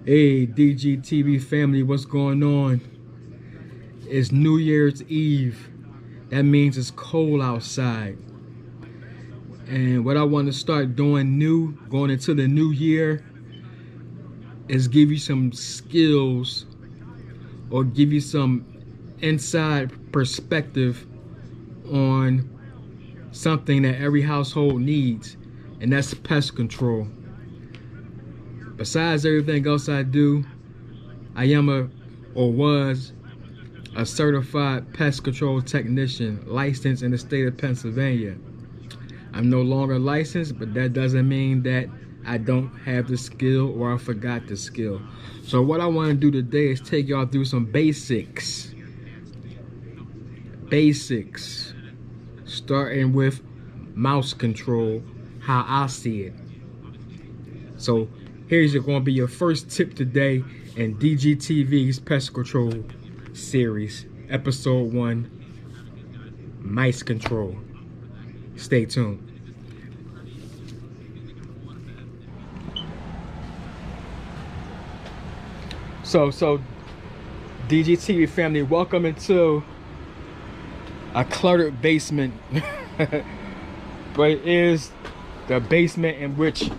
Hey, DGTV family, what's going on? It's New Year's Eve. That means it's cold outside. And what I want to start doing going into the new year, is give you some skills or give you some inside perspective on something that every household needs, and that's pest control. Besides everything else I do, I am was a certified pest control technician licensed in the state of Pennsylvania. I'm no longer licensed, but that doesn't mean that I don't have the skill or I forgot the skill. So what I want to do today is take y'all through some basics. Starting with mouse control, how I see it. So here's going to be your first tip today in DGTV's Pest Control series, episode 1, mice control. Stay tuned. So DGTV family, welcome into a cluttered basement. But it is the basement in which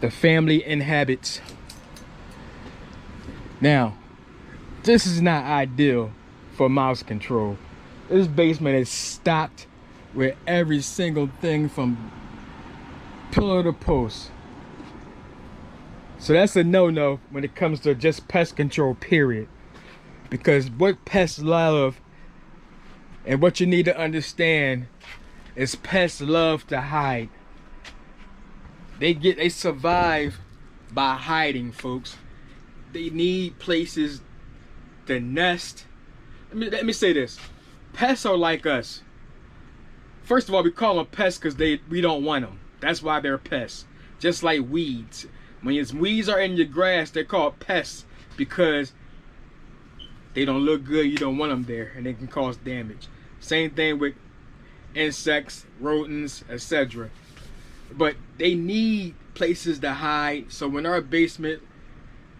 the family inhabits. Now, this is not ideal for mouse control. This basement is stocked with every single thing from pillar to post. So that's a no-no when it comes to just pest control, period. Because what pests love and what you need to understand is pests love to hide. They survive by hiding, folks. They need places to nest. Let me say this. Pests are like us. First of all, we call them pests because we don't want them. That's why they're pests. Just like weeds. When weeds are in your grass, they're called pests because they don't look good, you don't want them there, and they can cause damage. Same thing with insects, rodents, etc. But they need places to hide. So when our basement,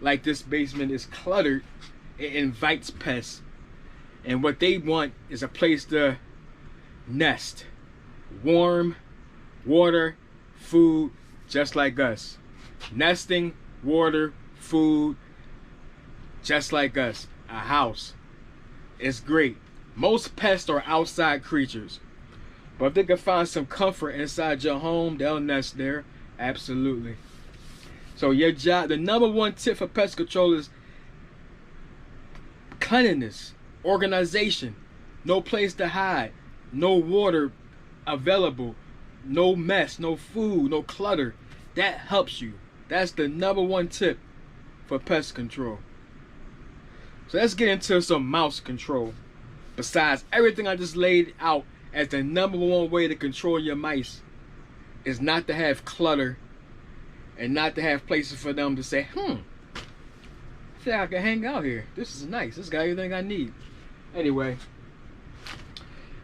like this basement, is cluttered, it invites pests. And what they want is a place to nest. Warm, water, food, just like us. Nesting, water, food, just like us. A house. It's great. Most pests are outside creatures. But if they can find some comfort inside your home, they'll nest there. Absolutely. So your job, the number one tip for pest control is cleanliness, organization, no place to hide, no water available, no mess, no food, no clutter. That helps you. That's the number one tip for pest control. So let's get into some mouse control. Besides everything I just laid out as the number one way to control your mice is not to have clutter and not to have places for them to say, I feel like I can hang out here. This is nice. This got everything I need. Anyway,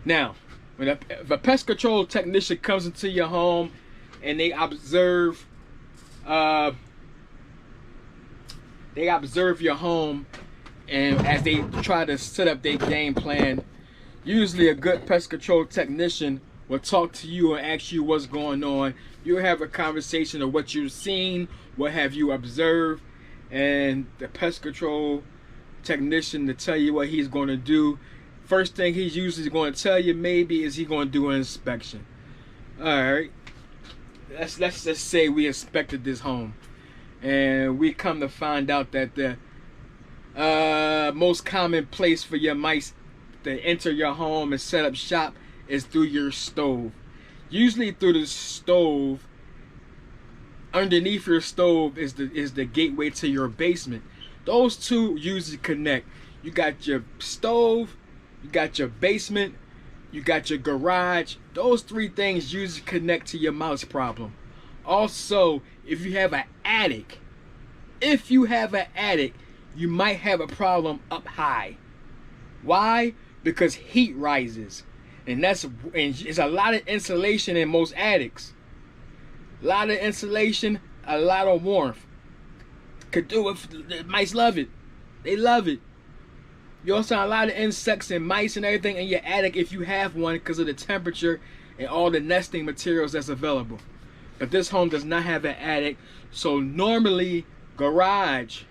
now, if a pest control technician comes into your home and they observe your home, and as they try to set up their game plan, usually a good pest control technician will talk to you and ask you what's going on. You'll have a conversation of what you've seen, what have you observed, and the pest control technician to tell you what he's going to do. First thing he's usually going to tell you maybe is he's going to do an inspection. Alright, let's just say we inspected this home and we come to find out that the most common place for your mice to enter your home and set up shop is through your stove. Usually through the stove, underneath your stove is the gateway to your basement. Those two usually connect. You got your stove, you got your basement, you got your garage. Those three things usually connect to your mouse problem. Also, if you have an attic, you might have a problem up high. Why? Because heat rises, and it's a lot of insulation in most attics. A lot of insulation, a lot of warmth. could do it. The mice love it. They love it. You also have a lot of insects and mice and everything in your attic if you have one, because of the temperature and all the nesting materials that's available. But this home does not have an attic, so normally garage,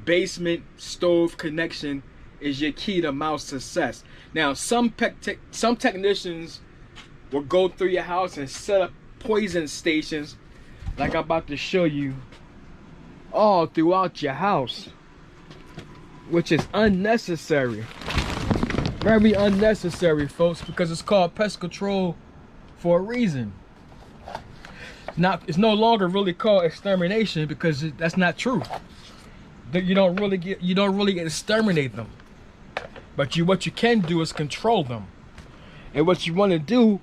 basement, stove connection is your key to mouse success. Now some technicians will go through your house and set up poison stations like I'm about to show you all throughout your house, which is unnecessary. Very unnecessary, folks, because it's called pest control for a reason. Now, it's no longer really called extermination, because that's not true. You don't really exterminate them. But what you can do is control them. And what you want to do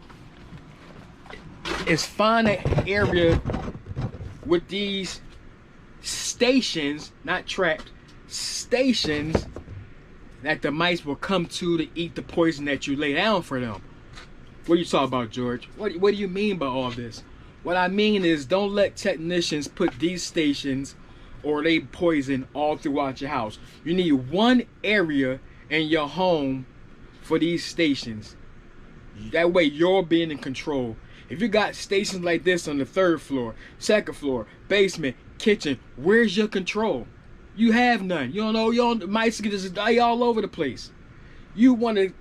is find an area with these stations, not trapped, stations, that the mice will come to eat the poison that you lay down for them. What are you talking about, George? What do you mean by all this? What I mean is, don't let technicians put these stations or they poison all throughout your house. You need one area in your home for these stations. That way you're being in control. If you got stations like this on the 3rd floor, 2nd floor, basement, kitchen, where's your control? You have none. You don't know. Mice can just die all over the place. You want to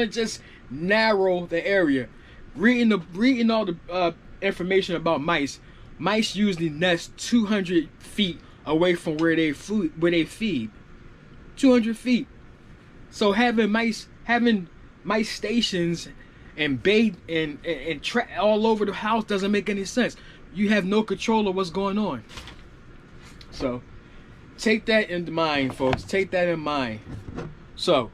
just narrow the area. Reading all the information about mice. Mice usually nest 200 feet away from where they feed. 200 feet. So having mice stations and bait and trap all over the house doesn't make any sense. You have no control of what's going on. So take that in mind, folks. Take that in mind. So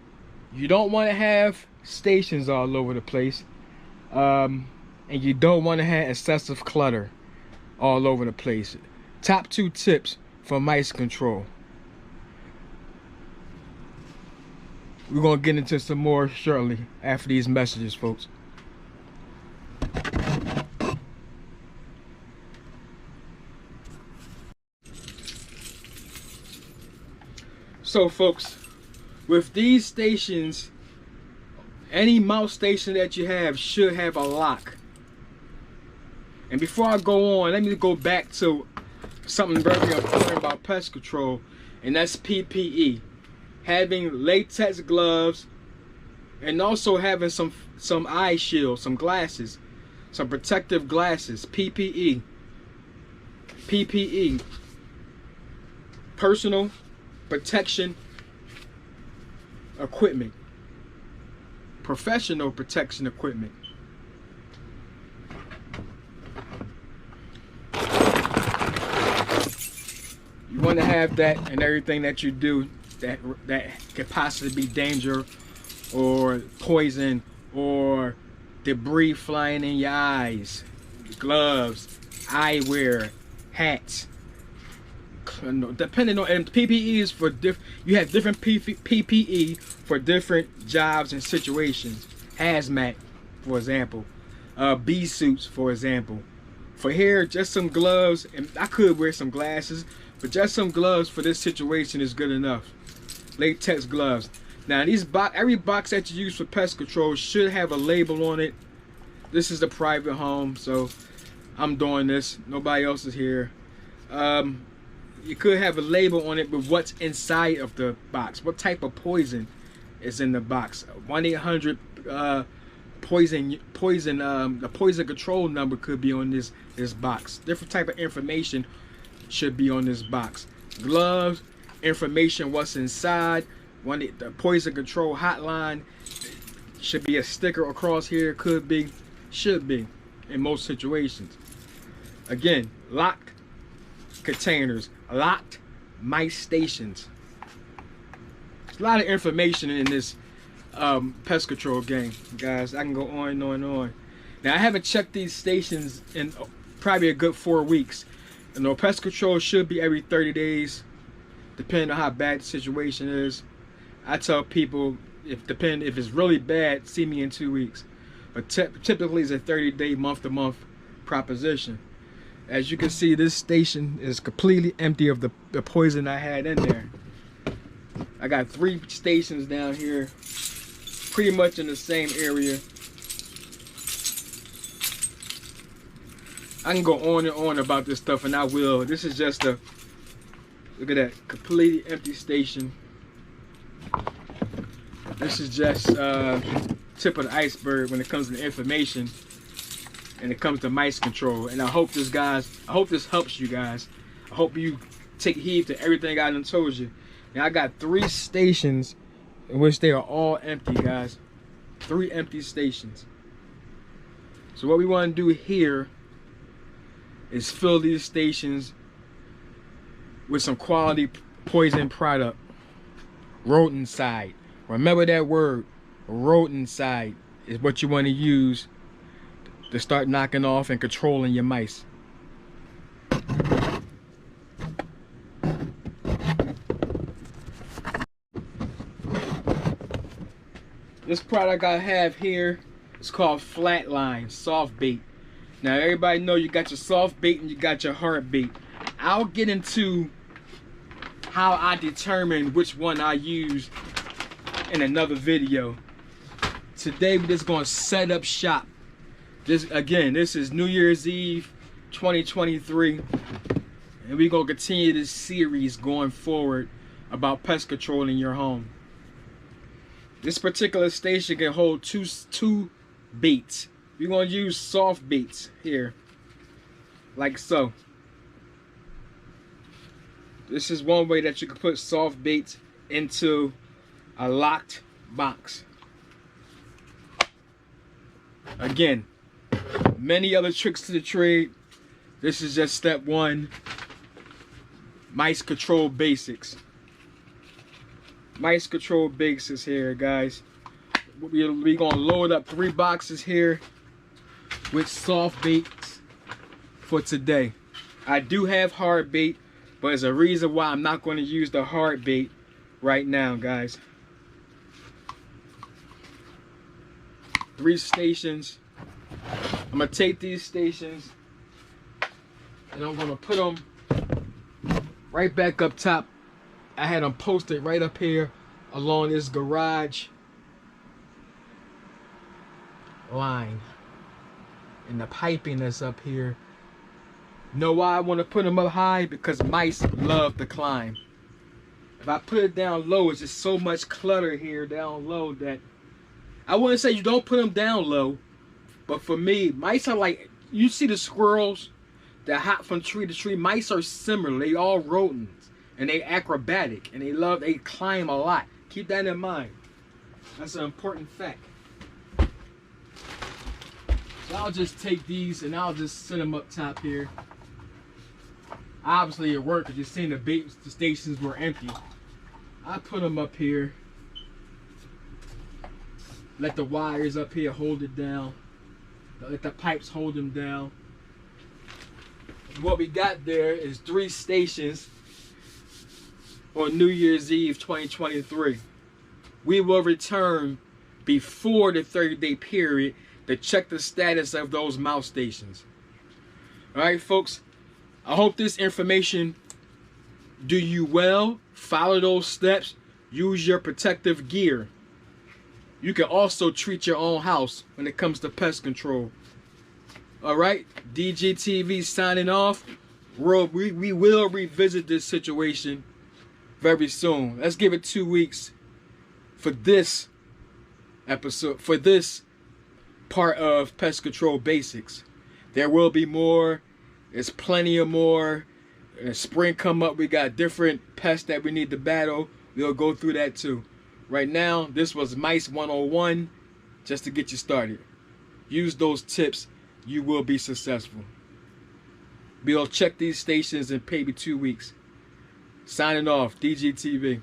you don't want to have stations all over the place, and you don't want to have excessive clutter all over the place. Top 2 tips for mice control. We're gonna get into some more shortly after these messages, folks. So, folks, with these stations, any mouse station that you have should have a lock. And before I go on, let me go back to something very important about pest control, and that's PPE. Having latex gloves, and also having some eye shields, some glasses, some protective glasses. PPE. Personal protection equipment. Professional protection equipment. You want to have that in everything that you do that could possibly be danger or poison or debris flying in your eyes. Gloves, eyewear, hats. Depending on, and PPE is for you have different PPE for different jobs and situations. Hazmat, for example, bee suits, for example. For here, just some gloves, and I could wear some glasses, but just some gloves for this situation is good enough. Latex gloves. Now every box that you use for pest control should have a label on it. This is a private home, so I'm doing this. Nobody else is here. You could have a label on it with what's inside of the box. What type of poison is in the box? 1-800 poison. The poison control number could be on this box. Different type of information should be on this box. Gloves, information what's inside. The poison control hotline should be a sticker across here. Could be, should be in most situations. Again, locked containers, locked mice stations. There's a lot of information in this pest control game, guys. I can go on and on and on. Now, I haven't checked these stations in probably a good 4 weeks. You know, pest control should be every 30 days, depending on how bad the situation is. I tell people, if it's really bad, see me in 2 weeks. But typically it's a 30-day, month-to-month proposition. As you can see, this station is completely empty of the poison I had in there. I got 3 stations down here, pretty much in the same area. I can go on and on about this stuff, and I will. This is just a, look at that, completely empty station. This is just tip of the iceberg when it comes to information and it comes to mice control. And I hope this helps you guys. I hope you take heed to everything I done told you. Now I got 3 stations in which they are all empty, guys. 3 empty stations. So what we want to do here is fill these stations with some quality poison product. Rodenticide. Remember that word. Rodenticide is what you want to use to start knocking off and controlling your mice. This product I have here is called Flatline Soft Bait. Now everybody know you got your soft bait and you got your hard bait. I'll get into how I determine which one I use in another video. Today we're just gonna set up shop. This is New Year's Eve 2023, and we're gonna continue this series going forward about pest control in your home. This particular station can hold two baits. We're gonna use soft baits here, like so. This is one way that you can put soft baits into a locked box. Again, many other tricks to the trade. This is just step 1. Mice control basics. Mice control basics here, guys. We're gonna load up 3 boxes here with soft baits for today. I do have hard bait, but there's a reason why I'm not going to use the hard bait right now, guys. 3 stations. I'm gonna take these stations and I'm gonna put them right back up top. I had them posted right up here along this garage line, and the piping that's up here. Know why I want to put them up high? Because mice love to climb. If I put it down low, it's just so much clutter here down low that I wouldn't say you don't put them down low, but for me, mice are like, you see the squirrels that hop from tree to tree. Mice are similar. They all rodents, and they acrobatic, and they climb a lot. Keep that in mind. That's an important fact. So I'll just take these and I'll just set them up top here. Obviously it worked because you've seen the stations were empty. I put them up here. Let the wires up here hold it down. Let the pipes hold them down. What we got there is 3 stations on New Year's Eve 2023. We will return before the 30-day period to check the status of those mouse stations. Alright folks, I hope this information do you well. Follow those steps. Use your protective gear. You can also treat your own house when it comes to pest control. Alright, DGTV signing off. We will revisit this situation very soon. Let's give it 2 weeks for this episode, for this part of pest control basics. There will be more. There's plenty of more. As spring come up, we got different pests that we need to battle. We'll go through that too. Right now, this was Mice 101, just to get you started. Use those tips, you will be successful. We'll check these stations in maybe 2 weeks. Signing off, DGTV.